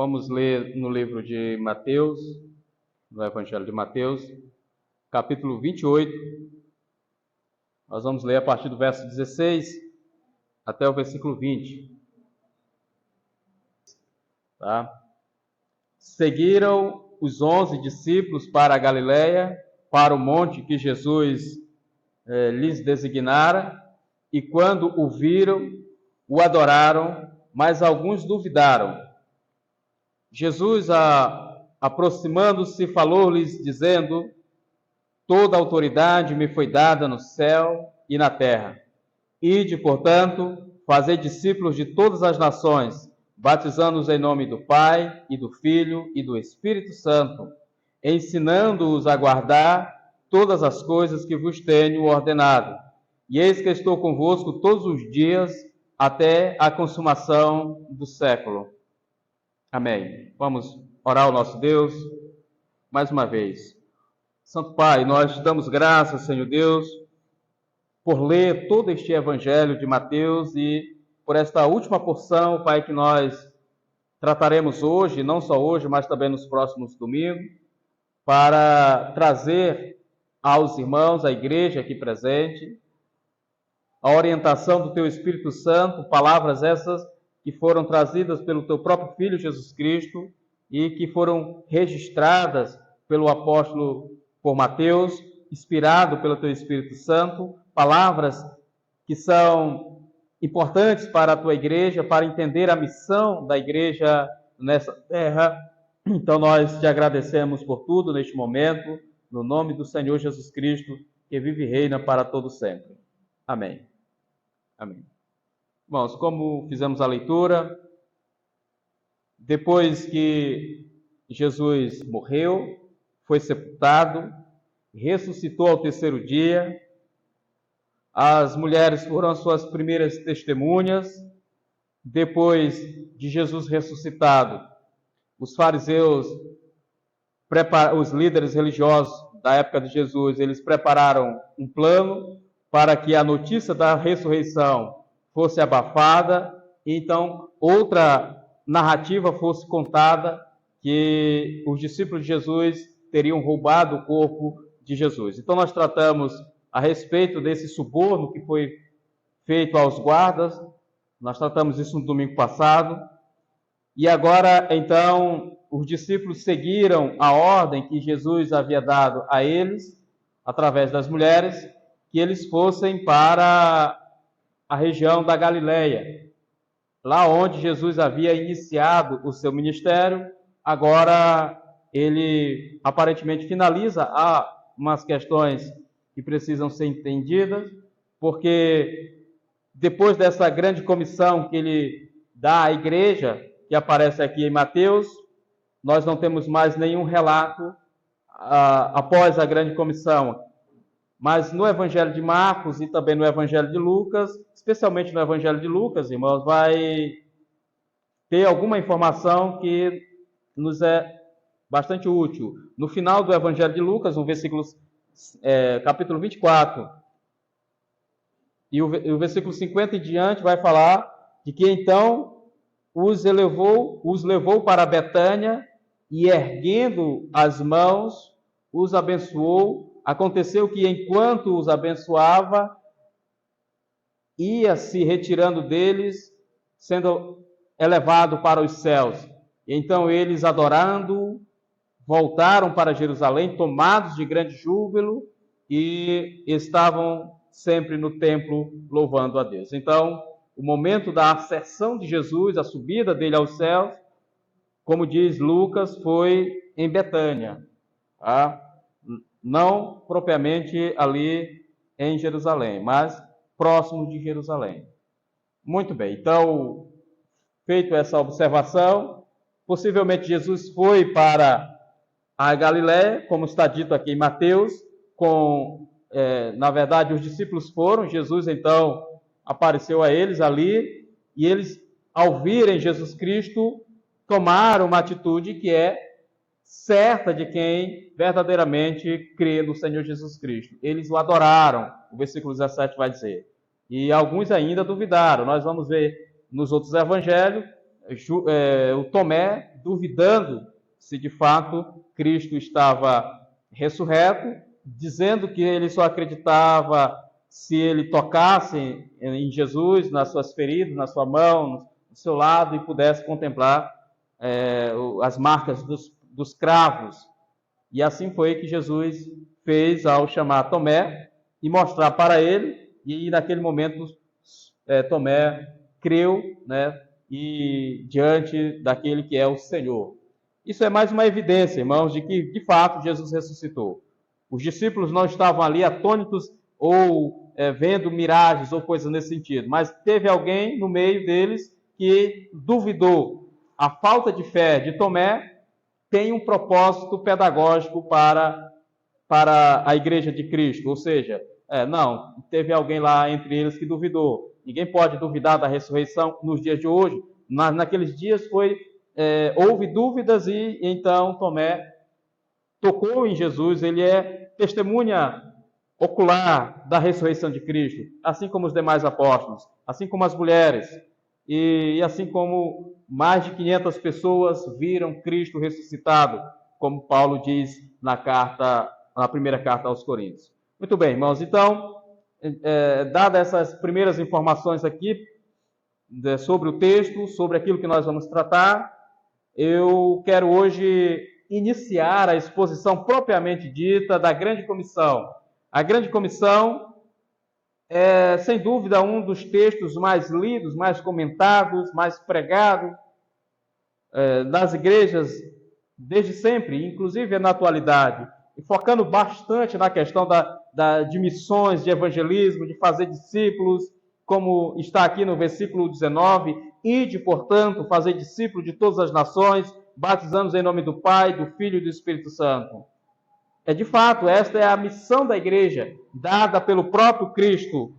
Vamos ler no livro de Mateus, no Evangelho de Mateus, capítulo 28. Nós vamos ler a partir do verso 16 até o versículo 20. Tá? Seguiram os 11 discípulos para a Galileia, para o monte que Jesus lhes designara, e quando o viram, o adoraram, mas alguns duvidaram. Jesus, aproximando-se, falou-lhes, dizendo: toda autoridade me foi dada no céu e na terra. Ide, portanto, fazei discípulos de todas as nações, batizando-os em nome do Pai, e do Filho, e do Espírito Santo, ensinando-os a guardar todas as coisas que vos tenho ordenado. E eis que estou convosco todos os dias, até a consumação do século. Amém. Vamos orar ao nosso Deus mais uma vez. Santo Pai, nós te damos graças, Senhor Deus, por ler todo este Evangelho de Mateus e por esta última porção, Pai, que nós trataremos hoje, não só hoje, mas também nos próximos domingos, para trazer aos irmãos, à igreja aqui presente, a orientação do Teu Espírito Santo, palavras essas que foram trazidas pelo Teu próprio Filho Jesus Cristo e que foram registradas pelo apóstolo por Mateus, inspirado pelo Teu Espírito Santo, palavras que são importantes para a Tua igreja, para entender a missão da igreja nessa terra. Então nós te agradecemos por tudo neste momento, no nome do Senhor Jesus Cristo, que vive e reina para todo sempre. Amém. Amém. Irmãos, como fizemos a leitura, depois que Jesus morreu, foi sepultado, ressuscitou ao terceiro dia, as mulheres foram as suas primeiras testemunhas. Depois de Jesus ressuscitado, os fariseus, os líderes religiosos da época de Jesus, eles prepararam um plano para que a notícia da ressurreição fosse abafada, e então outra narrativa fosse contada, que os discípulos de Jesus teriam roubado o corpo de Jesus. Então nós tratamos a respeito desse suborno que foi feito aos guardas, nós tratamos isso no domingo passado, e agora então os discípulos seguiram a ordem que Jesus havia dado a eles, através das mulheres, que eles fossem para a região da Galileia, lá onde Jesus havia iniciado o seu ministério. Agora ele aparentemente finaliza. Há umas questões que precisam ser entendidas, porque depois dessa grande comissão que ele dá à igreja, que aparece aqui em Mateus, nós não temos mais nenhum relato após a grande comissão. Mas no Evangelho de Marcos e também no Evangelho de Lucas, especialmente no Evangelho de Lucas, irmãos, vai ter alguma informação que nos é bastante útil. No final do Evangelho de Lucas, no capítulo 24, e o versículo 50 em diante vai falar de que então os levou para Betânia e, erguendo as mãos, os abençoou. Aconteceu que, enquanto os abençoava, ia se retirando deles, sendo elevado para os céus. E então eles, adorando, voltaram para Jerusalém, tomados de grande júbilo, e estavam sempre no templo louvando a Deus. Então, o momento da ascensão de Jesus, a subida dele aos céus, como diz Lucas, foi em Betânia, tá? Não propriamente ali em Jerusalém, mas próximo de Jerusalém. Muito bem, então, feito essa observação, possivelmente Jesus foi para a Galiléia, como está dito aqui em Mateus, na verdade, os discípulos foram, Jesus então apareceu a eles ali, e eles, ao virem Jesus Cristo, tomaram uma atitude que é certa de quem verdadeiramente crê no Senhor Jesus Cristo. Eles o adoraram, o versículo 17 vai dizer. E alguns ainda duvidaram. Nós vamos ver nos outros evangelhos, o Tomé duvidando se de fato Cristo estava ressurreto, dizendo que ele só acreditava se ele tocasse em Jesus, nas suas feridas, na sua mão, no seu lado, e pudesse contemplar as marcas dos cravos. E assim foi que Jesus fez ao chamar Tomé e mostrar para ele, e naquele momento Tomé creu, né, e diante daquele que é o Senhor. Isso é mais uma evidência, irmãos, de que, de fato, Jesus ressuscitou. Os discípulos não estavam ali atônitos ou vendo miragens ou coisas nesse sentido, mas teve alguém no meio deles que duvidou. A falta de fé de Tomé tem um propósito pedagógico para a Igreja de Cristo, ou seja, não, teve alguém lá entre eles que duvidou. Ninguém pode duvidar da ressurreição nos dias de hoje, mas naqueles dias houve dúvidas e então Tomé tocou em Jesus, ele é testemunha ocular da ressurreição de Cristo, assim como os demais apóstolos, assim como as mulheres, e assim como mais de 500 pessoas viram Cristo ressuscitado, como Paulo diz na primeira carta aos Coríntios. Muito bem, irmãos, então, dadas essas primeiras informações aqui sobre o texto, sobre aquilo que nós vamos tratar, eu quero hoje iniciar a exposição propriamente dita da Grande Comissão. A Grande Comissão é, sem dúvida, um dos textos mais lidos, mais comentados, mais pregados das igrejas desde sempre, inclusive na atualidade, e focando bastante na questão de missões, de evangelismo, de fazer discípulos, como está aqui no versículo 19, ide, portanto, fazer discípulos de todas as nações, batizando-os em nome do Pai, do Filho e do Espírito Santo. De fato, esta é a missão da igreja, dada pelo próprio Cristo.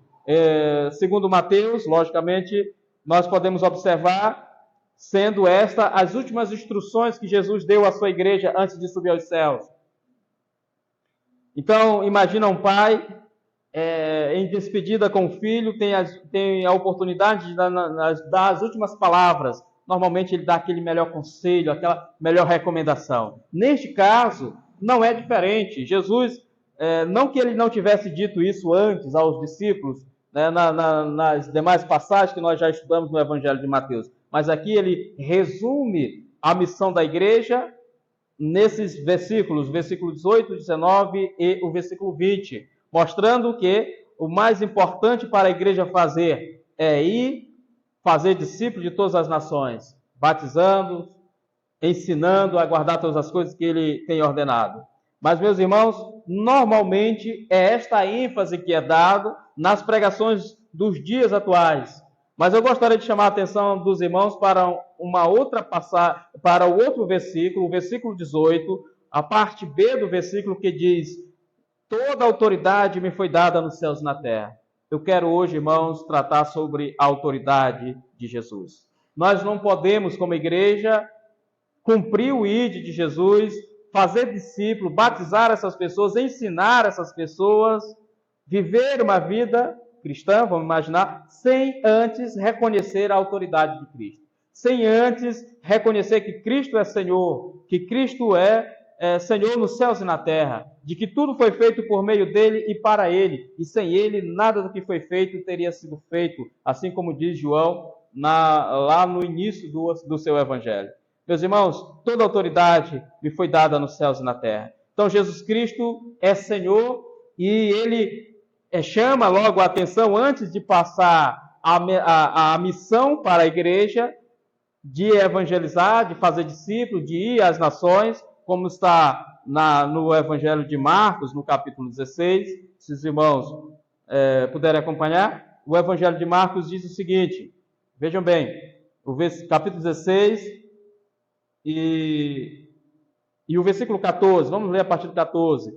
Segundo Mateus, logicamente, nós podemos observar, sendo esta as últimas instruções que Jesus deu à sua igreja antes de subir aos céus. Então, imagina um pai em despedida com o filho, tem a oportunidade de dar as últimas palavras. Normalmente ele dá aquele melhor conselho, aquela melhor recomendação. Neste caso, não é diferente. Jesus, não que ele não tivesse dito isso antes aos discípulos, né, nas demais passagens que nós já estudamos no Evangelho de Mateus, mas aqui ele resume a missão da igreja nesses versículos, versículo 18, 19 e o versículo 20, mostrando que o mais importante para a igreja fazer é ir fazer discípulos de todas as nações, batizando, ensinando a guardar todas as coisas que ele tem ordenado. Mas, meus irmãos, normalmente é esta ênfase que é dada nas pregações dos dias atuais. Mas eu gostaria de chamar a atenção dos irmãos para uma outra passagem, para o outro versículo, o versículo 18, a parte B do versículo que diz: toda autoridade me foi dada nos céus e na terra. Eu quero hoje, irmãos, tratar sobre a autoridade de Jesus. Nós não podemos, como igreja, cumprir o ID de Jesus, fazer discípulo, batizar essas pessoas, ensinar essas pessoas, viver uma vida cristã, vamos imaginar, sem antes reconhecer a autoridade de Cristo. Sem antes reconhecer que Cristo é Senhor, que Cristo é Senhor nos céus e na terra, de que tudo foi feito por meio dele e para ele, e sem ele nada do que foi feito teria sido feito, assim como diz João lá no início do seu evangelho. Meus irmãos, toda autoridade me foi dada nos céus e na terra. Então Jesus Cristo é Senhor e ele chama logo a atenção, antes de passar a missão para a igreja, de evangelizar, de fazer discípulos, de ir às nações, como está no Evangelho de Marcos, no capítulo 16, se os irmãos puderem acompanhar. O Evangelho de Marcos diz o seguinte, vejam bem, o capítulo 16 e o versículo 14, vamos ler a partir do 14.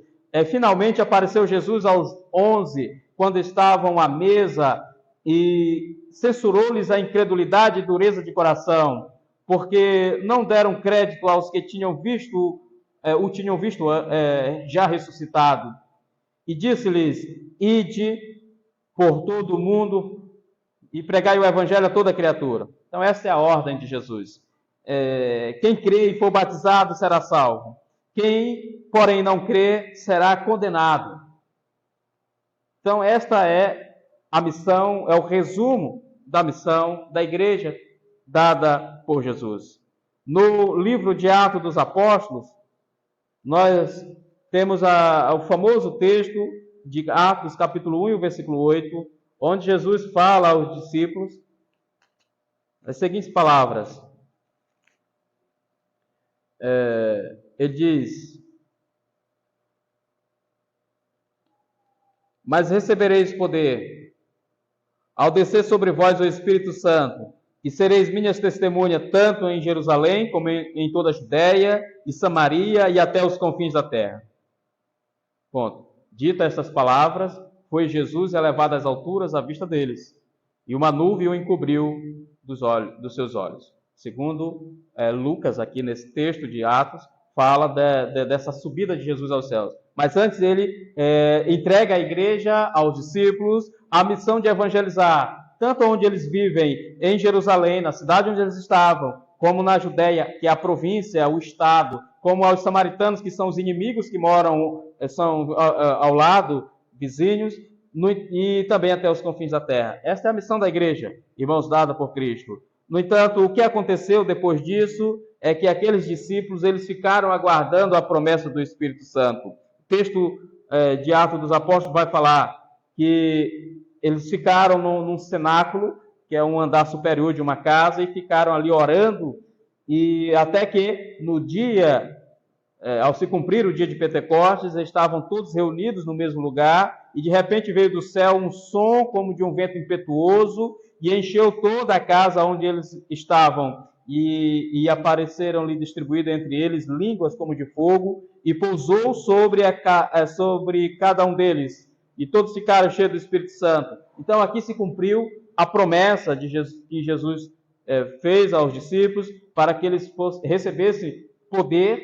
Finalmente apareceu Jesus aos 11, quando estavam à mesa, e censurou-lhes a incredulidade e dureza de coração, porque não deram crédito aos que tinham visto já ressuscitado. E disse-lhes: ide por todo o mundo e pregai o evangelho a toda criatura. Então essa é a ordem de Jesus. quem crê e for batizado será salvo. Quem, porém, não crê será condenado. Então, esta é a missão, é o resumo da missão da igreja dada por Jesus. No livro de Atos dos Apóstolos, nós temos o famoso texto de Atos, capítulo 1 e o versículo 8, onde Jesus fala aos discípulos as seguintes palavras. Ele diz: mas recebereis poder ao descer sobre vós o Espírito Santo, e sereis minhas testemunhas tanto em Jerusalém como em toda a Judéia e Samaria e até os confins da terra. Ponto. Dita estas palavras, foi Jesus elevado às alturas à vista deles, e uma nuvem o encobriu dos seus olhos. Segundo Lucas, aqui nesse texto de Atos, fala dessa subida de Jesus aos céus. Mas antes ele entrega à igreja, aos discípulos, a missão de evangelizar, tanto onde eles vivem, em Jerusalém, na cidade onde eles estavam, como na Judéia, que é a província, o estado, como aos samaritanos, que são os inimigos que moram, são ao lado, vizinhos, e também até os confins da terra. Esta é a missão da igreja, irmãos, dada por Cristo. No entanto, o que aconteceu depois disso é que aqueles discípulos, eles ficaram aguardando a promessa do Espírito Santo. O texto de Atos dos Apóstolos vai falar que eles ficaram num cenáculo, que é um andar superior de uma casa, e ficaram ali orando, e até que no dia, ao se cumprir o dia de Pentecostes, estavam todos reunidos no mesmo lugar, e de repente veio do céu um som como de um vento impetuoso, e encheu toda a casa onde eles estavam, e apareceram-lhe distribuídas entre eles línguas como de fogo, e pousou sobre cada um deles, e todos ficaram cheios do Espírito Santo. Então aqui se cumpriu a promessa que Jesus fez aos discípulos, para que eles recebessem poder,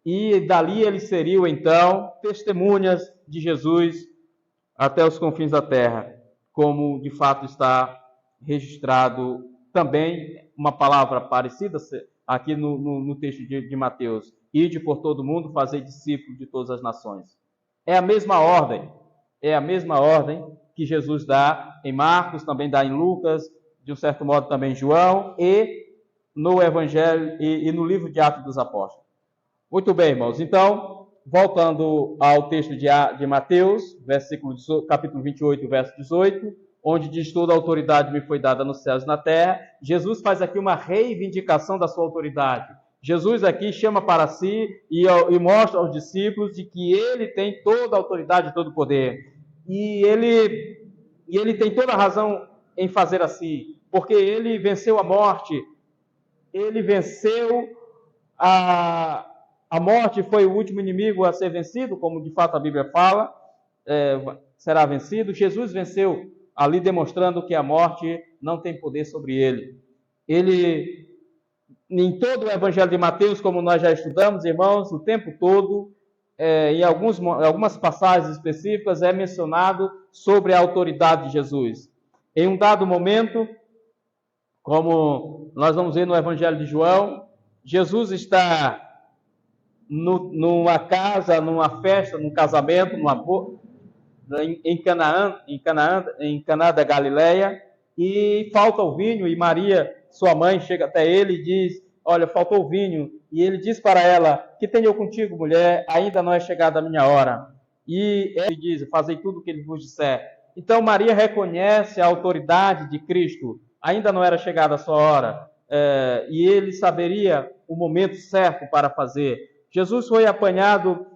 e dali eles seriam então testemunhas de Jesus até os confins da terra, como de fato está registrado também uma palavra parecida aqui no texto de Mateus: ide por todo mundo, fazei discípulos de todas as nações. É a mesma ordem que Jesus dá em Marcos, também dá em Lucas, de um certo modo também em João, e no Evangelho e no livro de Atos dos Apóstolos. Muito bem, irmãos. Então, voltando ao texto de Mateus, capítulo 28, verso 18, onde diz: toda a autoridade me foi dada nos céus e na terra. Jesus faz aqui uma reivindicação da sua autoridade. Jesus aqui chama para si e mostra aos discípulos de que ele tem toda a autoridade e todo o poder. E ele tem toda a razão em fazer assim, porque ele venceu a morte, ele venceu a morte, foi o último inimigo a ser vencido, como de fato a Bíblia fala, será vencido. Jesus venceu ali, demonstrando que a morte não tem poder sobre ele. Ele, em todo o Evangelho de Mateus, como nós já estudamos, irmãos, o tempo todo, em algumas passagens específicas, é mencionado sobre a autoridade de Jesus. Em um dado momento, como nós vamos ver no Evangelho de João, Jesus está numa casa, numa festa, num casamento, em Caná da Galileia, e falta o vinho, e Maria, sua mãe, chega até ele e diz: olha, faltou o vinho. E ele diz para ela: que tenho eu contigo, mulher? Ainda não é chegada a minha hora. E ele diz: fazei tudo o que ele vos disser. Então Maria reconhece a autoridade de Cristo. Ainda não era chegada a sua hora. E ele saberia o momento certo para fazer. Jesus foi apanhado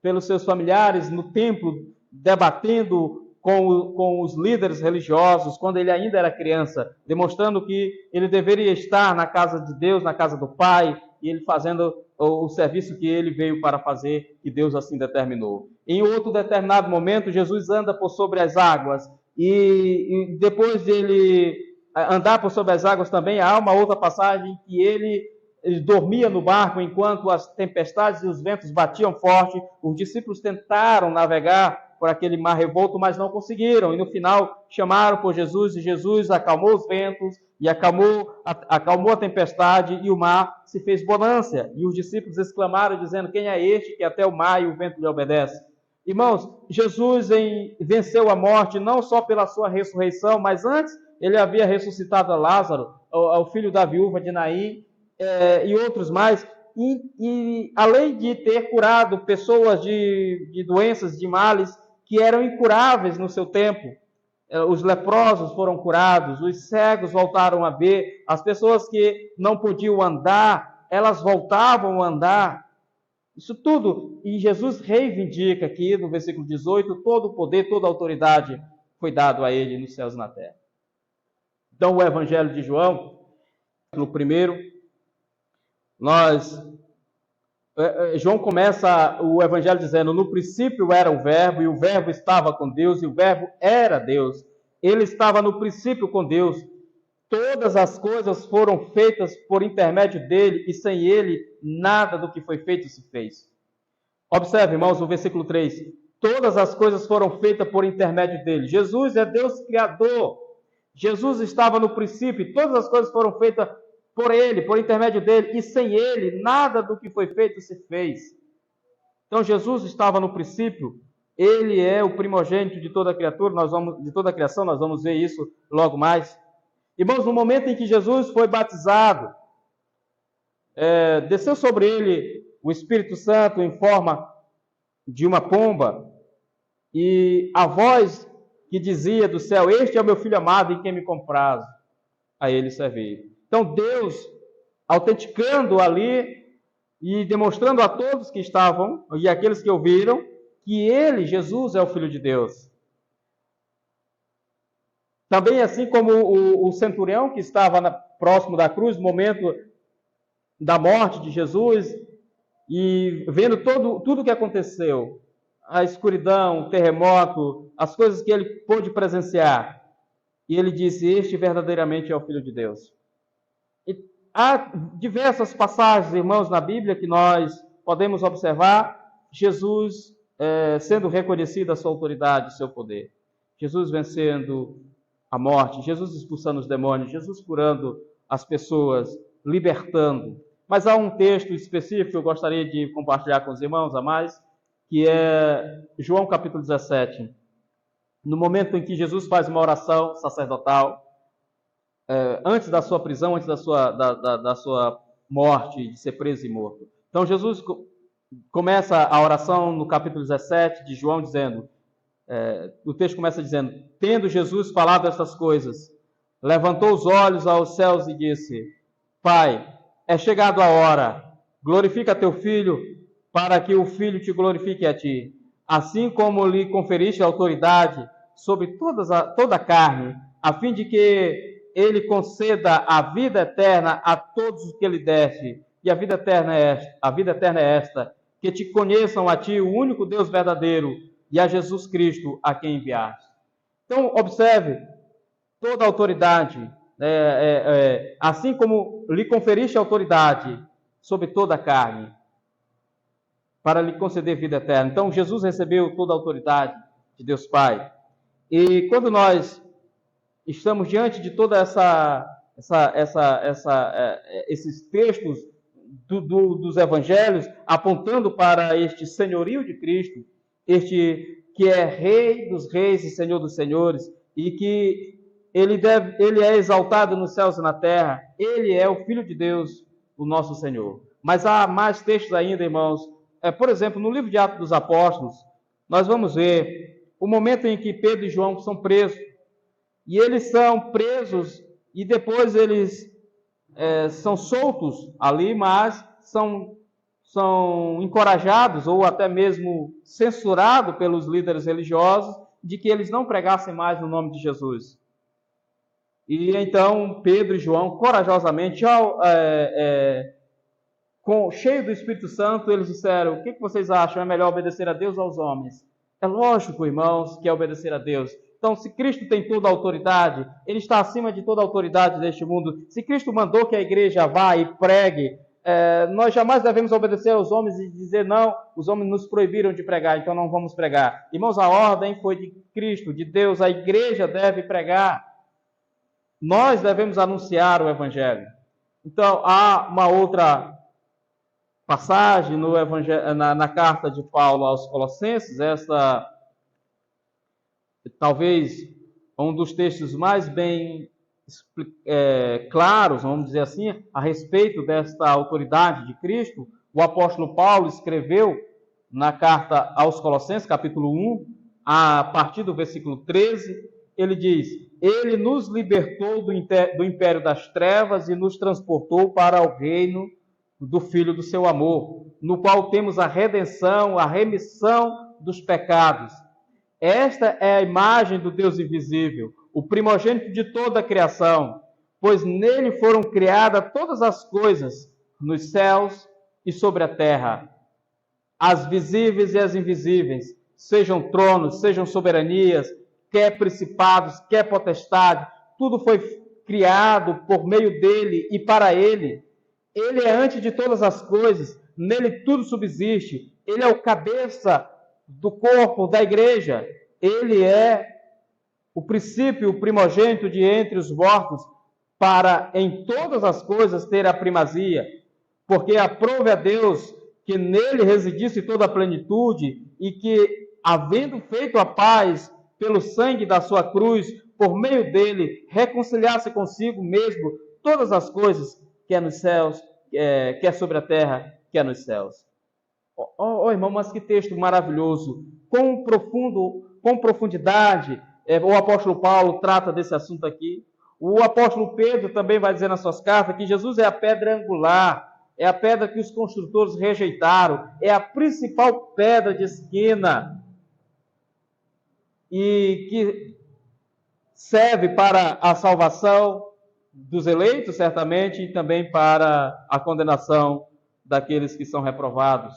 pelos seus familiares no templo, debatendo com os líderes religiosos, quando ele ainda era criança, demonstrando que ele deveria estar na casa de Deus, na casa do Pai, e ele fazendo o serviço que ele veio para fazer, que Deus assim determinou. Em outro determinado momento, Jesus anda por sobre as águas, e depois de ele andar por sobre as águas também, há uma outra passagem que ele dormia no barco enquanto as tempestades e os ventos batiam forte. Os discípulos tentaram navegar por aquele mar revolto, mas não conseguiram. E no final chamaram por Jesus, e Jesus acalmou os ventos, e acalmou a tempestade, e o mar se fez bonança. E os discípulos exclamaram, dizendo: quem é este que até o mar e o vento lhe obedece? Irmãos, Jesus venceu a morte não só pela sua ressurreição, mas antes ele havia ressuscitado a Lázaro, o filho da viúva de Naim, e outros mais. E além de ter curado pessoas de doenças, de males que eram incuráveis no seu tempo, os leprosos foram curados, os cegos voltaram a ver, as pessoas que não podiam andar, elas voltavam a andar. Isso tudo, e Jesus reivindica aqui no versículo 18, todo o poder, toda a autoridade foi dado a ele nos céus e na terra. Então o Evangelho de João, no primeiro, João começa o Evangelho dizendo: no princípio era o Verbo, e o Verbo estava com Deus, e o Verbo era Deus. Ele estava no princípio com Deus. Todas as coisas foram feitas por intermédio dele, e sem ele, nada do que foi feito se fez. Observe, irmãos, o versículo 3. Todas as coisas foram feitas por intermédio dele. Jesus é Deus Criador. Jesus estava no princípio, e todas as coisas foram feitas por ele, por intermédio dele, e sem ele, nada do que foi feito se fez. Então, Jesus estava no princípio, ele é o primogênito de toda a criatura, de toda a criação, nós vamos ver isso logo mais. Irmãos, no momento em que Jesus foi batizado, desceu sobre ele o Espírito Santo em forma de uma pomba, e a voz que dizia do céu: este é o meu Filho amado, em quem me comprazo a ele servir. Então, Deus, autenticando ali e demonstrando a todos que estavam, e aqueles que ouviram, que ele, Jesus, é o Filho de Deus. Também, assim como o centurião que estava próximo da cruz, no momento da morte de Jesus, e vendo tudo o que aconteceu, a escuridão, o terremoto, as coisas que ele pôde presenciar, e ele disse: este verdadeiramente é o Filho de Deus. E há diversas passagens, irmãos, na Bíblia que nós podemos observar Jesus sendo reconhecido a sua autoridade, o seu poder. Jesus vencendo a morte, Jesus expulsando os demônios, Jesus curando as pessoas, libertando. Mas há um texto específico que eu gostaria de compartilhar com os irmãos a mais, que é João capítulo 17. No momento em que Jesus faz uma oração sacerdotal, antes da sua prisão, antes da sua morte, de ser preso e morto. Então Jesus começa a oração no capítulo 17 de João dizendo, o texto começa dizendo: tendo Jesus falado estas coisas, levantou os olhos aos céus e disse: Pai, é chegado a hora, glorifica teu Filho, para que o Filho te glorifique a ti, assim como lhe conferiste autoridade sobre toda a carne, a fim de que ele conceda a vida eterna a todos os que lhe deste. E a vida eterna é esta, que te conheçam a ti, o único Deus verdadeiro, e a Jesus Cristo, a quem enviaste. Então, observe, toda a autoridade, assim como lhe conferiste autoridade sobre toda a carne, para lhe conceder vida eterna. Então, Jesus recebeu toda a autoridade de Deus Pai. E quando nós estamos diante de toda esses textos dos evangelhos, apontando para este senhorio de Cristo, este que é Rei dos reis e Senhor dos senhores, e que ele é exaltado nos céus e na terra, ele é o Filho de Deus, o nosso Senhor. Mas há mais textos ainda, irmãos. Por exemplo, no livro de Atos dos Apóstolos, nós vamos ver o momento em que Pedro e João são presos. E eles são presos e depois eles são soltos ali, mas são encorajados ou até mesmo censurados pelos líderes religiosos de que eles não pregassem mais no nome de Jesus. E então Pedro e João, corajosamente, cheio do Espírito Santo, eles disseram: o que vocês acham? É melhor obedecer a Deus ou aos homens? É lógico, irmãos, que é obedecer a Deus. Então, se Cristo tem toda a autoridade, Ele está acima de toda a autoridade deste mundo. Se Cristo mandou que a igreja vá e pregue, nós jamais devemos obedecer aos homens e dizer: não, os homens nos proibiram de pregar, então não vamos pregar. Irmãos, a ordem foi de Cristo, de Deus, a igreja deve pregar. nós devemos anunciar o Evangelho. Então, há uma outra passagem no Evangelho, na carta de Paulo aos Colossenses, essa talvez um dos textos mais bem claros, vamos dizer assim, a respeito desta autoridade de Cristo. O apóstolo Paulo escreveu na carta aos Colossenses, capítulo 1, a partir do versículo 13, ele diz: Ele nos libertou do império das trevas e nos transportou para o reino do Filho do seu amor, no qual temos a redenção, a remissão dos pecados. Esta é a imagem do Deus invisível, o primogênito de toda a criação, pois nele foram criadas todas as coisas, nos céus e sobre a terra, as visíveis e as invisíveis, sejam tronos, sejam soberanias, quer principados, quer potestade, tudo foi criado por meio dele e para ele. Ele é antes de todas as coisas, nele tudo subsiste, ele é o cabeça do corpo da igreja, ele é o princípio, o primogênito de entre os mortos, para em todas as coisas ter a primazia, porque aprove a Deus que nele residisse toda a plenitude e que, havendo feito a paz pelo sangue da sua cruz, por meio dele, reconciliasse consigo mesmo todas as coisas, quer nos céus, quer sobre a terra, quer nos céus. Irmão, mas que texto maravilhoso! Com profundidade, o apóstolo Paulo trata desse assunto aqui. O apóstolo Pedro também vai dizer nas suas cartas que Jesus é a pedra angular, é a pedra que os construtores rejeitaram, é a principal pedra de esquina e que serve para a salvação dos eleitos, certamente, e também para a condenação daqueles que são reprovados,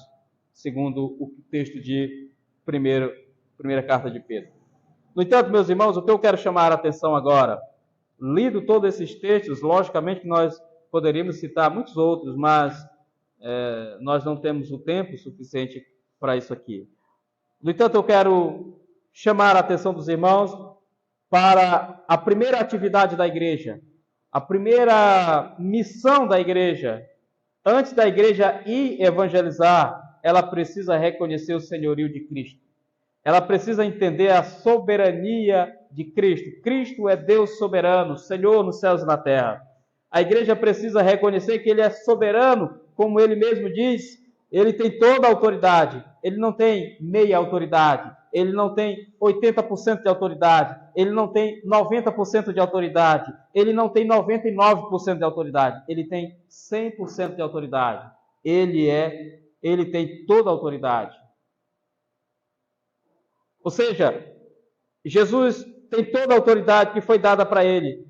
segundo o texto de primeira carta de Pedro. No entanto, meus irmãos, o que eu quero chamar a atenção agora, lido todos esses textos, logicamente que nós poderíamos citar muitos outros, mas nós não temos o tempo suficiente para isso aqui. No entanto, eu quero chamar a atenção dos irmãos para a primeira atividade da igreja, a primeira missão da igreja. Antes da igreja ir evangelizar, ela precisa reconhecer o senhorio de Cristo. Ela precisa entender a soberania de Cristo. Cristo é Deus soberano, Senhor nos céus e na terra. A igreja precisa reconhecer que Ele é soberano, como Ele mesmo diz. Ele tem toda a autoridade. Ele não tem meia autoridade. Ele não tem 80% de autoridade. Ele não tem 90% de autoridade. Ele não tem 99% de autoridade. Ele tem 100% de autoridade. Ele tem toda a autoridade. Ou seja, Jesus tem toda a autoridade que foi dada para ele.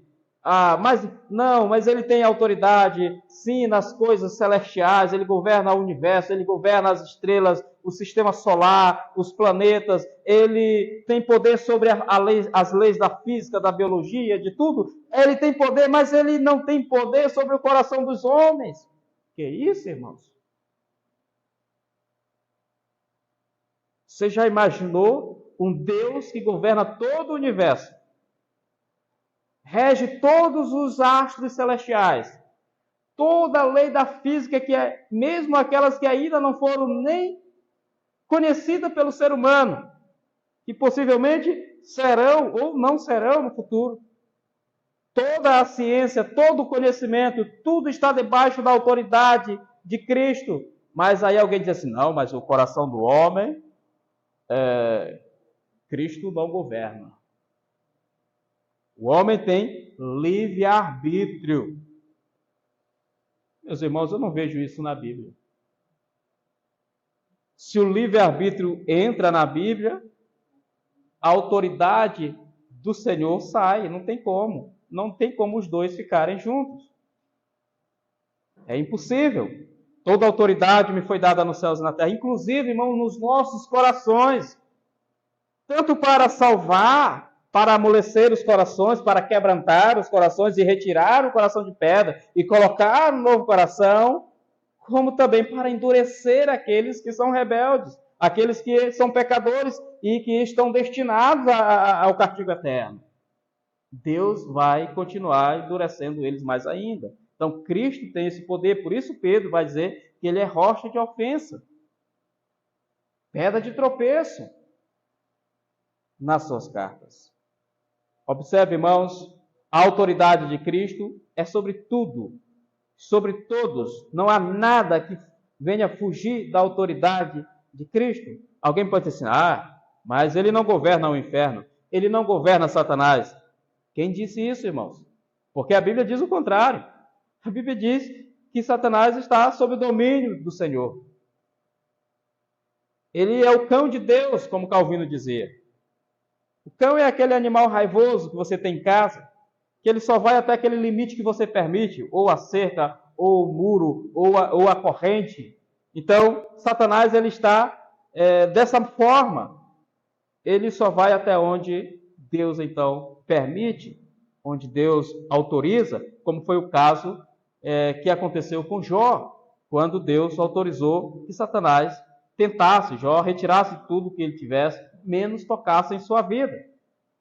Mas ele tem autoridade, sim, nas coisas celestiais, ele governa o universo, ele governa as estrelas, o sistema solar, os planetas, ele tem poder sobre as leis da física, da biologia, de tudo. Ele tem poder, mas ele não tem poder sobre o coração dos homens. Que isso, irmãos? Você já imaginou um Deus que governa todo o universo? Rege todos os astros celestiais, toda a lei da física, mesmo aquelas que ainda não foram nem conhecidas pelo ser humano, que possivelmente serão ou não serão no futuro. Toda a ciência, todo o conhecimento, tudo está debaixo da autoridade de Cristo. Mas aí alguém diz assim, não, mas o coração do homem, Cristo não governa. O homem tem livre-arbítrio. Meus irmãos, eu não vejo isso na Bíblia. Se o livre-arbítrio entra na Bíblia, a autoridade do Senhor sai, não tem como. Não tem como os dois ficarem juntos. É impossível. Toda autoridade me foi dada nos céus e na terra, inclusive, irmão, nos nossos corações. Tanto para salvar, para amolecer os corações, para quebrantar os corações e retirar o coração de pedra e colocar um novo coração, como também para endurecer aqueles que são rebeldes, aqueles que são pecadores e que estão destinados ao castigo eterno. Deus vai continuar endurecendo eles mais ainda. Então, Cristo tem esse poder, por isso Pedro vai dizer que ele é rocha de ofensa, pedra de tropeço nas suas cartas. Observe, irmãos, a autoridade de Cristo é sobre tudo, sobre todos. Não há nada que venha fugir da autoridade de Cristo. Alguém pode dizer assim, mas ele não governa o inferno, ele não governa Satanás. Quem disse isso, irmãos? Porque a Bíblia diz o contrário. A Bíblia diz que Satanás está sob o domínio do Senhor. Ele é o cão de Deus, como Calvino dizia. O cão é aquele animal raivoso que você tem em casa, que ele só vai até aquele limite que você permite, ou a cerca, ou o muro, ou a corrente. Então, Satanás ele está dessa forma. Ele só vai até onde Deus, então, permite, onde Deus autoriza, como foi o caso que aconteceu com Jó, quando Deus autorizou que Satanás tentasse Jó, retirasse tudo que ele tivesse, menos tocasse em sua vida.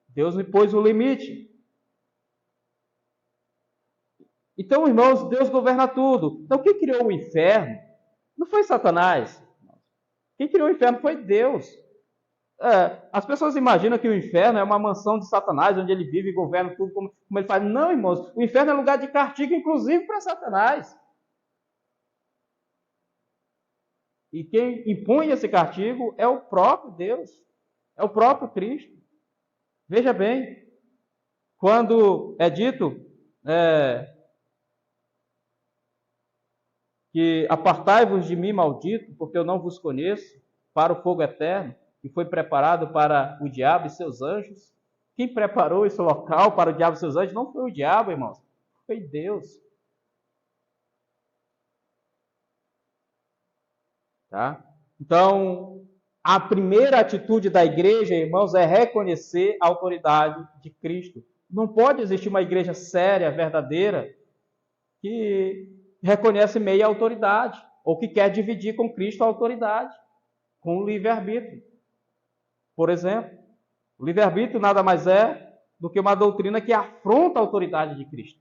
Deus lhe pôs o limite. Então, irmãos, Deus governa tudo. Então, quem criou o inferno não foi Satanás. Quem criou o inferno foi Deus. As pessoas imaginam que o inferno é uma mansão de Satanás, onde ele vive e governa tudo como ele faz. Não, irmãos, o inferno é lugar de castigo, inclusive para Satanás. E quem impõe esse castigo é o próprio Deus, é o próprio Cristo. Veja bem, quando é dito que apartai-vos de mim, maldito, porque eu não vos conheço, para o fogo eterno, que foi preparado para o diabo e seus anjos. Quem preparou esse local para o diabo e seus anjos não foi o diabo, irmãos, foi Deus. Tá? Então, a primeira atitude da igreja, irmãos, é reconhecer a autoridade de Cristo. Não pode existir uma igreja séria, verdadeira, que reconhece meia autoridade, ou que quer dividir com Cristo a autoridade, com o livre-arbítrio. Por exemplo, o livre-arbítrio nada mais é do que uma doutrina que afronta a autoridade de Cristo,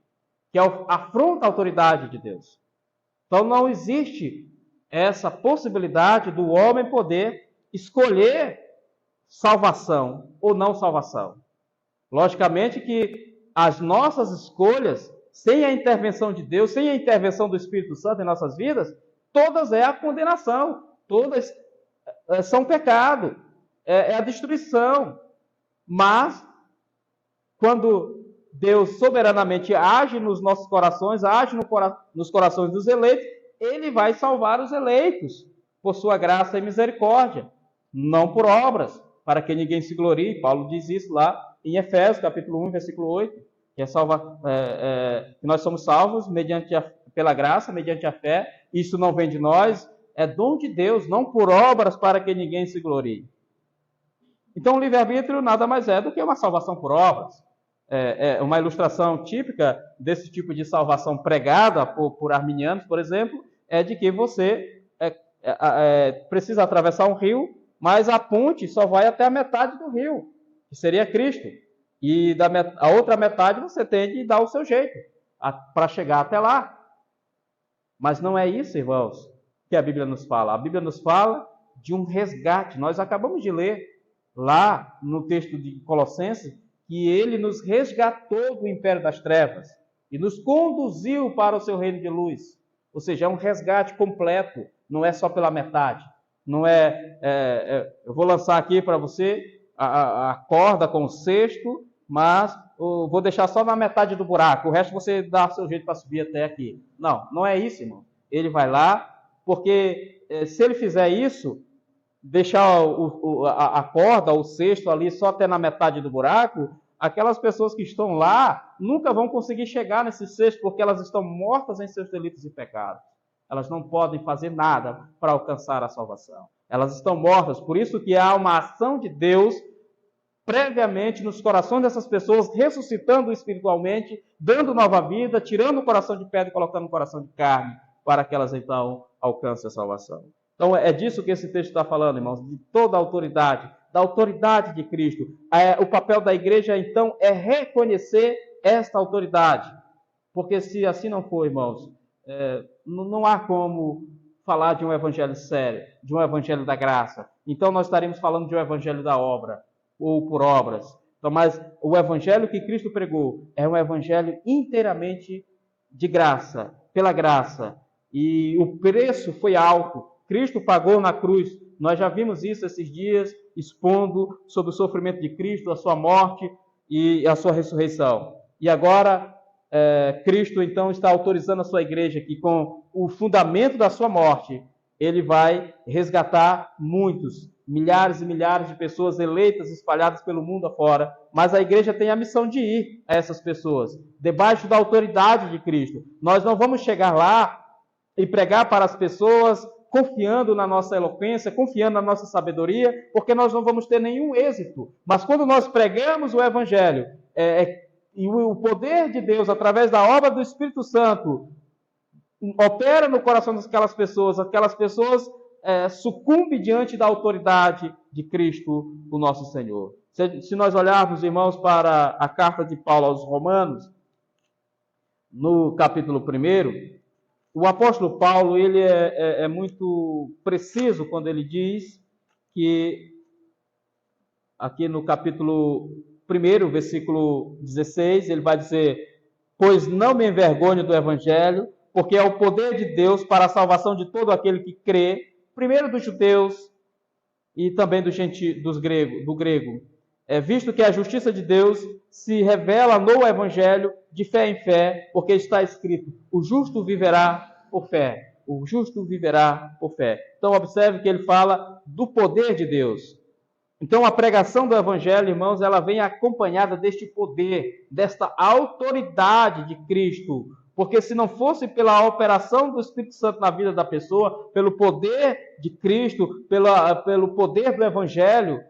que afronta a autoridade de Deus. Então não existe essa possibilidade do homem poder escolher salvação ou não salvação. Logicamente que as nossas escolhas, sem a intervenção de Deus, sem a intervenção do Espírito Santo em nossas vidas, todas é a condenação, todas são pecado, é a destruição. Mas, quando Deus soberanamente age nos nossos corações, age nos corações dos eleitos, Ele vai salvar os eleitos, por sua graça e misericórdia, não por obras, para que ninguém se glorie. Paulo diz isso lá em Efésios, capítulo 1, versículo 8, que nós somos salvos pela graça, mediante a fé. Isso não vem de nós, é dom de Deus, não por obras, para que ninguém se glorie. Então, o livre-arbítrio nada mais é do que uma salvação por obras. Uma ilustração típica desse tipo de salvação pregada por arminianos, por exemplo, é de que você precisa atravessar um rio, mas a ponte só vai até a metade do rio, que seria Cristo. E a outra metade você tem de dar o seu jeito para chegar até lá. Mas não é isso, irmãos, que a Bíblia nos fala. A Bíblia nos fala de um resgate. Nós acabamos de ler lá no texto de Colossenses que ele nos resgatou do império das trevas e nos conduziu para o seu reino de luz. Ou seja, é um resgate completo, não é só pela metade. Não eu vou lançar aqui para você a corda com o cesto, mas eu vou deixar só na metade do buraco, o resto você dá o seu jeito para subir até aqui. Não, não é isso, irmão. Ele vai lá, porque se ele fizer isso, deixar a corda, o cesto ali só até na metade do buraco, aquelas pessoas que estão lá nunca vão conseguir chegar nesse cesto, porque elas estão mortas em seus delitos e pecados. Elas não podem fazer nada para alcançar a salvação. Elas estão mortas, por isso que há uma ação de Deus previamente nos corações dessas pessoas, ressuscitando espiritualmente, dando nova vida, tirando o coração de pedra e colocando o coração de carne, para que elas então alcancem a salvação. Então é disso que esse texto está falando, irmãos, de toda a autoridade da autoridade de Cristo. O papel da igreja, então, é reconhecer esta autoridade. Porque se assim não for, irmãos, não há como falar de um evangelho sério, de um evangelho da graça. Então nós estaremos falando de um evangelho da obra, ou por obras. Então, mas o evangelho que Cristo pregou é um evangelho inteiramente de graça, pela graça. E o preço foi alto. Cristo pagou na cruz. Nós já vimos isso esses dias, expondo sobre o sofrimento de Cristo, a sua morte e a sua ressurreição. E agora, Cristo então está autorizando a sua igreja que com o fundamento da sua morte, ele vai resgatar muitos, milhares e milhares de pessoas eleitas, espalhadas pelo mundo afora. Mas a igreja tem a missão de ir a essas pessoas, debaixo da autoridade de Cristo. Nós não vamos chegar lá e pregar para as pessoas confiando na nossa eloquência, confiando na nossa sabedoria, porque nós não vamos ter nenhum êxito. Mas quando nós pregamos o evangelho, e o poder de Deus, através da obra do Espírito Santo, opera no coração daquelas pessoas, sucumbem diante da autoridade de Cristo, o nosso Senhor. Se nós olharmos, irmãos, para a carta de Paulo aos Romanos, no capítulo 1, o apóstolo Paulo ele é muito preciso quando ele diz que, aqui no capítulo 1, versículo 16, ele vai dizer: pois não me envergonho do evangelho, porque é o poder de Deus para a salvação de todo aquele que crê, primeiro dos judeus e também do grego. Visto que a justiça de Deus se revela no evangelho de fé em fé, porque está escrito: o justo viverá por fé. O justo viverá por fé. Então observe que ele fala do poder de Deus. Então a pregação do evangelho, irmãos, ela vem acompanhada deste poder, desta autoridade de Cristo. Porque se não fosse pela operação do Espírito Santo na vida da pessoa, pelo poder de Cristo, pelo poder do evangelho,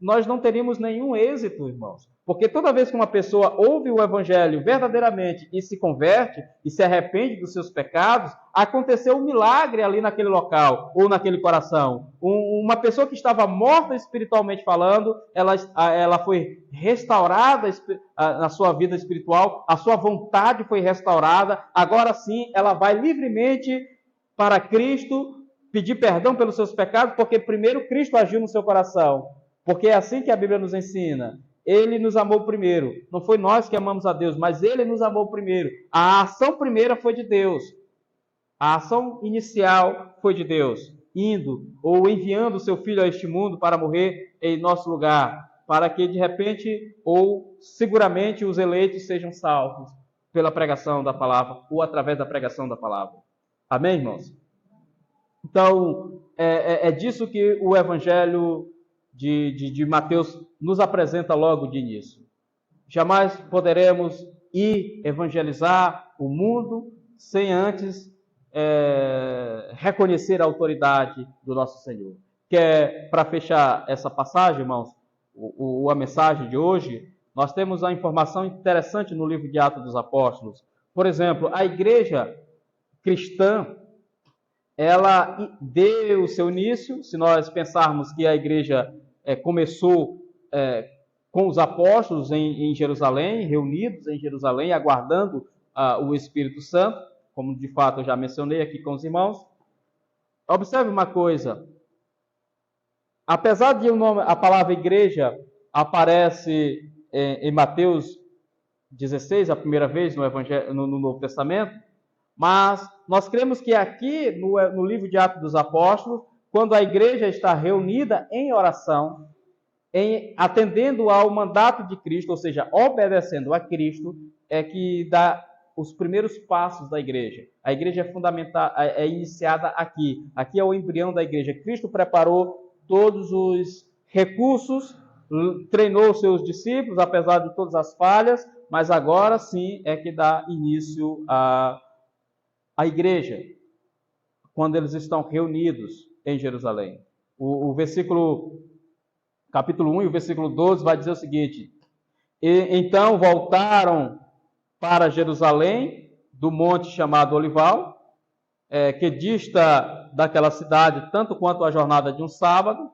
nós não teríamos nenhum êxito, irmãos. Porque toda vez que uma pessoa ouve o evangelho verdadeiramente e se converte e se arrepende dos seus pecados, aconteceu um milagre ali naquele local ou naquele coração. Uma pessoa que estava morta espiritualmente falando, ela foi restaurada na sua vida espiritual, a sua vontade foi restaurada. Agora sim, ela vai livremente para Cristo pedir perdão pelos seus pecados, porque primeiro Cristo agiu no seu coração. Porque é assim que a Bíblia nos ensina. Ele nos amou primeiro. Não foi nós que amamos a Deus, mas Ele nos amou primeiro. A ação primeira foi de Deus. A ação inicial foi de Deus, indo ou enviando o seu Filho a este mundo para morrer em nosso lugar, para que de repente ou seguramente os eleitos sejam salvos pela pregação da palavra ou através da pregação da palavra. Amém, irmãos? Então, é disso que o Evangelho de Mateus nos apresenta logo de início. Jamais poderemos ir evangelizar o mundo sem antes reconhecer a autoridade do nosso Senhor. Para fechar essa passagem, irmãos, a mensagem de hoje, nós temos uma informação interessante no livro de Atos dos Apóstolos. Por exemplo, a igreja cristã, ela deu o seu início. Se nós pensarmos que a igreja começou com os apóstolos em Jerusalém, reunidos em Jerusalém, aguardando o Espírito Santo, como de fato eu já mencionei aqui com os irmãos. Observe uma coisa: apesar de a palavra igreja aparece em Mateus 16, a primeira vez no Novo Testamento, mas nós cremos que aqui no livro de Atos dos Apóstolos, quando a igreja está reunida em oração, atendendo ao mandato de Cristo, ou seja, obedecendo a Cristo, é que dá os primeiros passos da igreja. A igreja é iniciada aqui. Aqui é o embrião da igreja. Cristo preparou todos os recursos, treinou seus discípulos, apesar de todas as falhas, mas agora sim é que dá início à igreja, quando eles estão reunidos em Jerusalém. O capítulo 1 e o versículo 12 vai dizer o seguinte: então voltaram para Jerusalém, do monte chamado Olival, que dista daquela cidade tanto quanto a jornada de um sábado,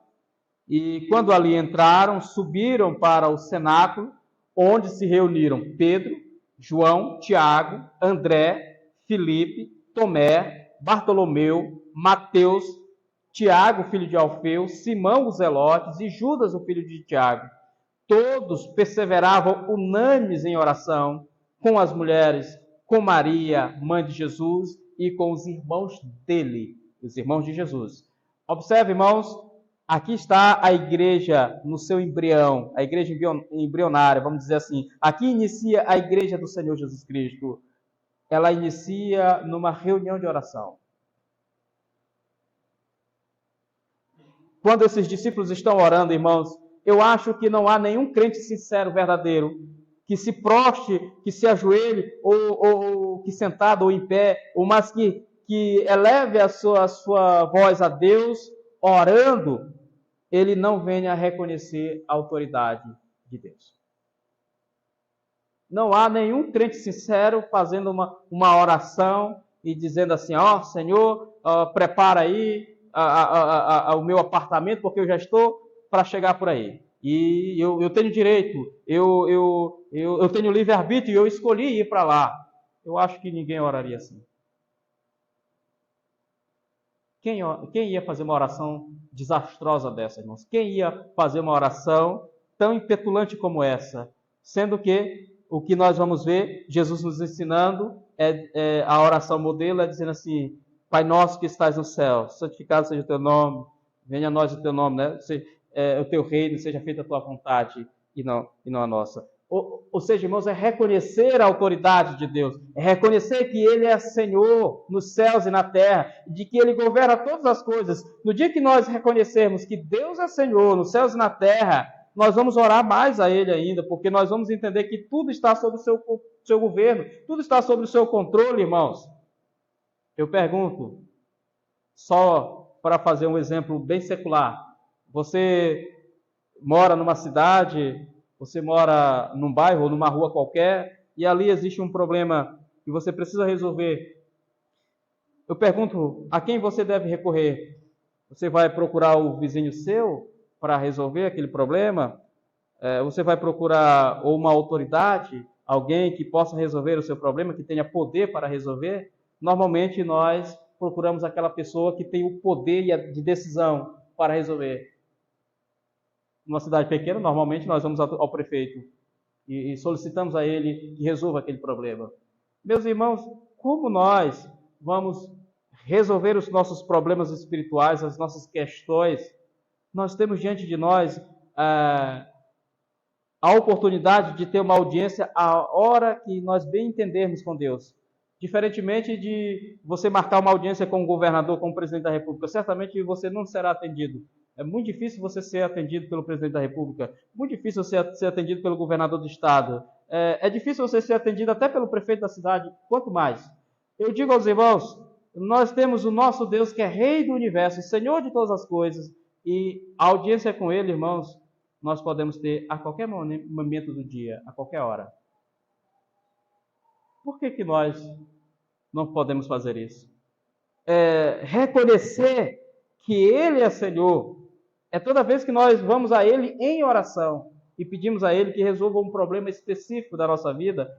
E quando ali entraram, subiram para o cenáculo, onde se reuniram Pedro, João, Tiago, André, Filipe, Tomé, Bartolomeu, Mateus, Tiago, filho de Alfeu, Simão, os Zelotes e Judas, o filho de Tiago. Todos perseveravam unânimes em oração com as mulheres, com Maria, mãe de Jesus, e com os irmãos dele, os irmãos de Jesus. Observe, irmãos, aqui está a igreja no seu embrião, a igreja embrionária, vamos dizer assim. Aqui inicia a igreja do Senhor Jesus Cristo. Ela inicia numa reunião de oração. Quando esses discípulos estão orando, irmãos, eu acho que não há nenhum crente sincero, verdadeiro, que se proste, que se ajoelhe, ou que sentado ou em pé, ou mas que eleve a sua voz a Deus, orando, ele não venha a reconhecer a autoridade de Deus. Não há nenhum crente sincero fazendo uma oração e dizendo assim, ó, Senhor, prepara aí o meu apartamento, porque eu já estou para chegar por aí. E eu tenho direito, eu tenho livre-arbítrio e eu escolhi ir para lá. Eu acho que ninguém oraria assim. Quem ia fazer uma oração desastrosa dessa, irmãos? Quem ia fazer uma oração tão impetulante como essa? Sendo que o que nós vamos ver, Jesus nos ensinando, a oração modelo é dizendo assim, Pai nosso que estás no céu, santificado seja o teu nome, venha a nós o teu nome, né? O teu reino, seja feita a tua vontade e não a nossa. Ou seja, irmãos, é reconhecer a autoridade de Deus, é reconhecer que Ele é Senhor nos céus e na terra, de que Ele governa todas as coisas. No dia que nós reconhecermos que Deus é Senhor nos céus e na terra, nós vamos orar mais a Ele ainda, porque nós vamos entender que tudo está sob o seu governo, tudo está sob o seu controle, irmãos. Eu pergunto, só para fazer um exemplo bem secular, você mora numa cidade, você mora num bairro ou numa rua qualquer, e ali existe um problema que você precisa resolver. Eu pergunto, a quem você deve recorrer? Você vai procurar o vizinho seu para resolver aquele problema? Você vai procurar ou uma autoridade, alguém que possa resolver o seu problema, que tenha poder para resolver? Normalmente nós procuramos aquela pessoa que tem o poder de decisão para resolver. Numa cidade pequena, normalmente nós vamos ao prefeito e solicitamos a ele que resolva aquele problema. Meus irmãos, como nós vamos resolver os nossos problemas espirituais, as nossas questões? Nós temos diante de nós a oportunidade de ter uma audiência a hora que nós bem entendermos com Deus. Diferentemente de você marcar uma audiência com o governador, com o presidente da República, certamente você não será atendido. É muito difícil você ser atendido pelo presidente da República, muito difícil você ser atendido pelo governador do estado, é difícil você ser atendido até pelo prefeito da cidade, quanto mais. Eu digo aos irmãos, nós temos o nosso Deus que é Rei do Universo, Senhor de todas as coisas, e a audiência com Ele, irmãos, nós podemos ter a qualquer momento do dia, a qualquer hora. Por que nós não podemos fazer isso? Reconhecer que Ele é Senhor. É toda vez que nós vamos a Ele em oração e pedimos a Ele que resolva um problema específico da nossa vida,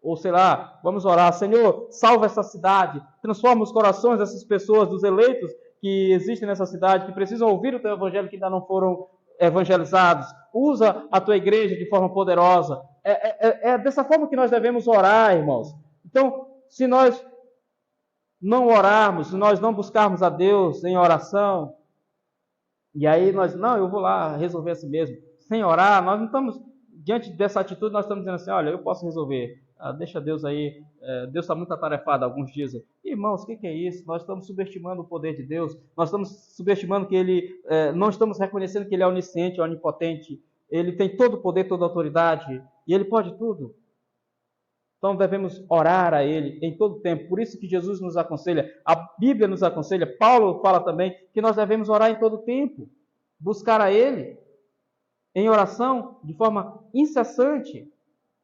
ou sei lá, vamos orar, Senhor, salva essa cidade, transforma os corações dessas pessoas, dos eleitos que existem nessa cidade, que precisam ouvir o Teu Evangelho, que ainda não foram evangelizados. Usa a Tua igreja de forma poderosa. É dessa forma que nós devemos orar, irmãos. Então, se nós não orarmos, se nós não buscarmos a Deus em oração, e aí eu vou lá resolver assim mesmo, sem orar, nós não estamos, diante dessa atitude, nós estamos dizendo assim, olha, eu posso resolver, deixa Deus aí, Deus está muito atarefado alguns dias. Irmãos, o que é isso? Nós estamos subestimando o poder de Deus, nós estamos subestimando que Ele, não estamos reconhecendo que Ele é onisciente, onipotente, Ele tem todo o poder, toda a autoridade, e Ele pode tudo. Então devemos orar a Ele em todo tempo. Por isso que Jesus nos aconselha, a Bíblia nos aconselha, Paulo fala também que nós devemos orar em todo tempo, buscar a Ele em oração de forma incessante.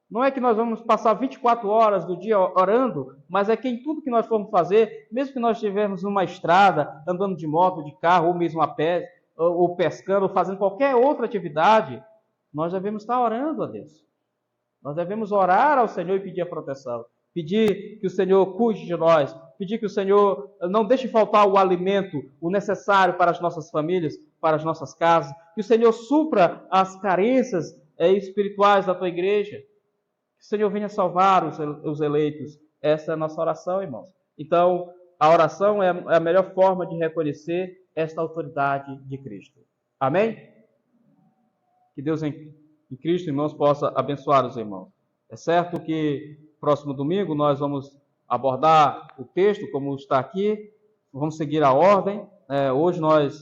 Não é que nós vamos passar 24 horas do dia orando, mas é que em tudo que nós formos fazer, mesmo que nós estivermos numa estrada, andando de moto, de carro, ou mesmo a pé, ou pescando, ou fazendo qualquer outra atividade, nós devemos estar orando a Deus. Nós devemos orar ao Senhor e pedir a proteção. Pedir que o Senhor cuide de nós. Pedir que o Senhor não deixe faltar o alimento, o necessário para as nossas famílias, para as nossas casas. Que o Senhor supra as carências espirituais da tua igreja. Que o Senhor venha salvar os eleitos. Essa é a nossa oração, irmãos. Então, a oração é a melhor forma de reconhecer esta autoridade de Cristo. Amém? Que Deus em Cristo, irmãos, possa abençoar os irmãos. É certo que próximo domingo nós vamos abordar o texto como está aqui, vamos seguir a ordem. Hoje nós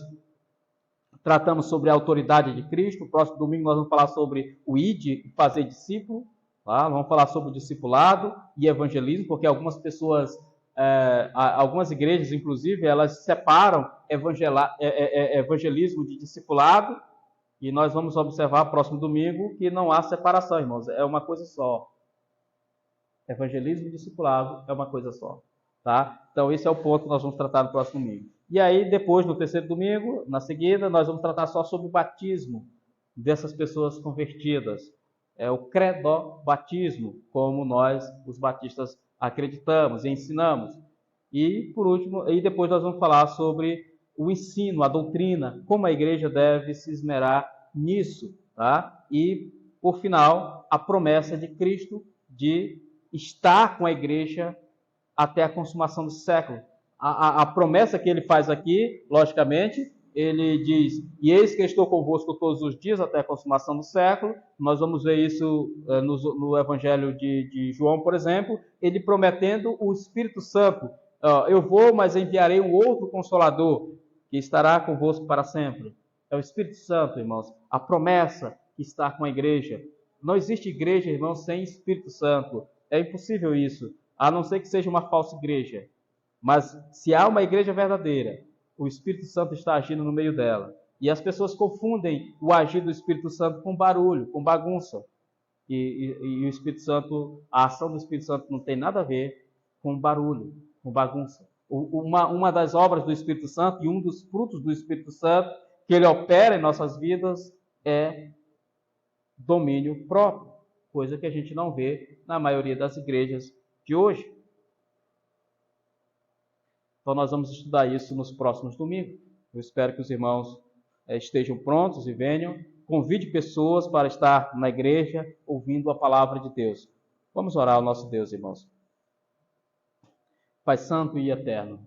tratamos sobre a autoridade de Cristo, próximo domingo nós vamos falar sobre o ide, fazer discípulo, tá? Vamos falar sobre o discipulado e evangelismo, porque algumas pessoas, algumas igrejas, inclusive, elas separam evangelismo de discipulado. E nós vamos observar próximo domingo que não há separação, irmãos. É uma coisa só. Evangelismo e discipulado é uma coisa só. Tá? Então, esse é o ponto que nós vamos tratar no próximo domingo. E aí, depois, no terceiro domingo, na seguida, nós vamos tratar só sobre o batismo dessas pessoas convertidas. É o credo-batismo, como nós, os batistas, acreditamos e ensinamos. E, por último, e depois nós vamos falar sobre o ensino, a doutrina, como a igreja deve se esmerar nisso, tá? E, por final, a promessa de Cristo de estar com a igreja até a consumação do século. A promessa que ele faz aqui, logicamente, ele diz, e eis que estou convosco todos os dias até a consumação do século. Nós vamos ver isso no Evangelho de João, por exemplo, ele prometendo o Espírito Santo. Eu vou, mas enviarei um outro Consolador, que estará convosco para sempre. É o Espírito Santo, irmãos. A promessa que está com a igreja. Não existe igreja, irmãos, sem Espírito Santo. É impossível isso, a não ser que seja uma falsa igreja. Mas se há uma igreja verdadeira, o Espírito Santo está agindo no meio dela. E as pessoas confundem o agir do Espírito Santo com barulho, com bagunça. E o Espírito Santo, a ação do Espírito Santo não tem nada a ver com barulho, com bagunça. Uma das obras do Espírito Santo e um dos frutos do Espírito Santo que ele opera em nossas vidas é domínio próprio, coisa que a gente não vê na maioria das igrejas de hoje. Então nós vamos estudar isso nos próximos domingos. Eu espero que os irmãos estejam prontos e venham. Convide pessoas para estar na igreja ouvindo a palavra de Deus. Vamos orar ao nosso Deus, irmãos. Pai Santo e Eterno,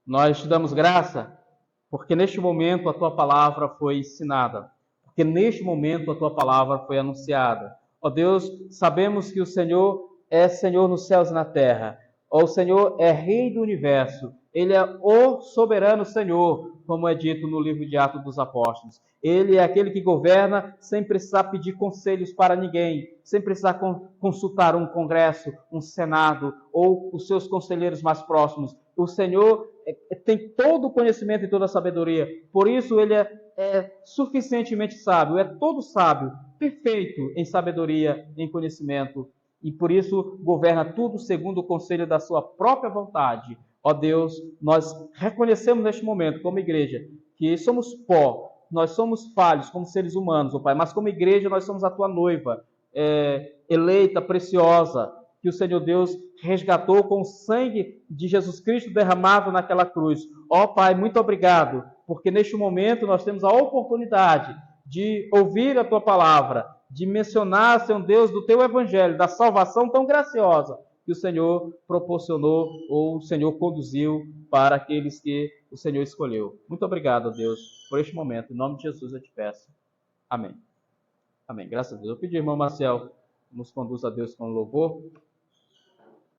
nós te damos graça, porque neste momento a Tua palavra foi ensinada, porque neste momento a Tua palavra foi anunciada. Ó Deus, sabemos que o Senhor é Senhor nos céus e na terra. Ó, o Senhor é Rei do universo. Ele é o soberano Senhor, como é dito no livro de Atos dos Apóstolos. Ele é aquele que governa sem precisar pedir conselhos para ninguém, sem precisar consultar um congresso, um senado ou os seus conselheiros mais próximos. O Senhor tem todo o conhecimento e toda a sabedoria. Por isso ele é suficientemente sábio, é todo sábio, perfeito em sabedoria, em conhecimento. E por isso governa tudo segundo o conselho da sua própria vontade. Ó Deus, nós reconhecemos neste momento, como igreja, que somos pó, nós somos falhos como seres humanos, ó Pai, mas como igreja nós somos a Tua noiva, eleita, preciosa, que o Senhor Deus resgatou com o sangue de Jesus Cristo derramado naquela cruz. Ó Pai, muito obrigado, porque neste momento nós temos a oportunidade de ouvir a Tua palavra, de mencionar, Senhor Deus, do Teu Evangelho, da salvação tão graciosa que o Senhor proporcionou ou o Senhor conduziu para aqueles que o Senhor escolheu. Muito obrigado, Deus, por este momento. Em nome de Jesus eu te peço. Amém. Amém. Graças a Deus. Eu pedi ao irmão Marcel que nos conduza a Deus com louvor.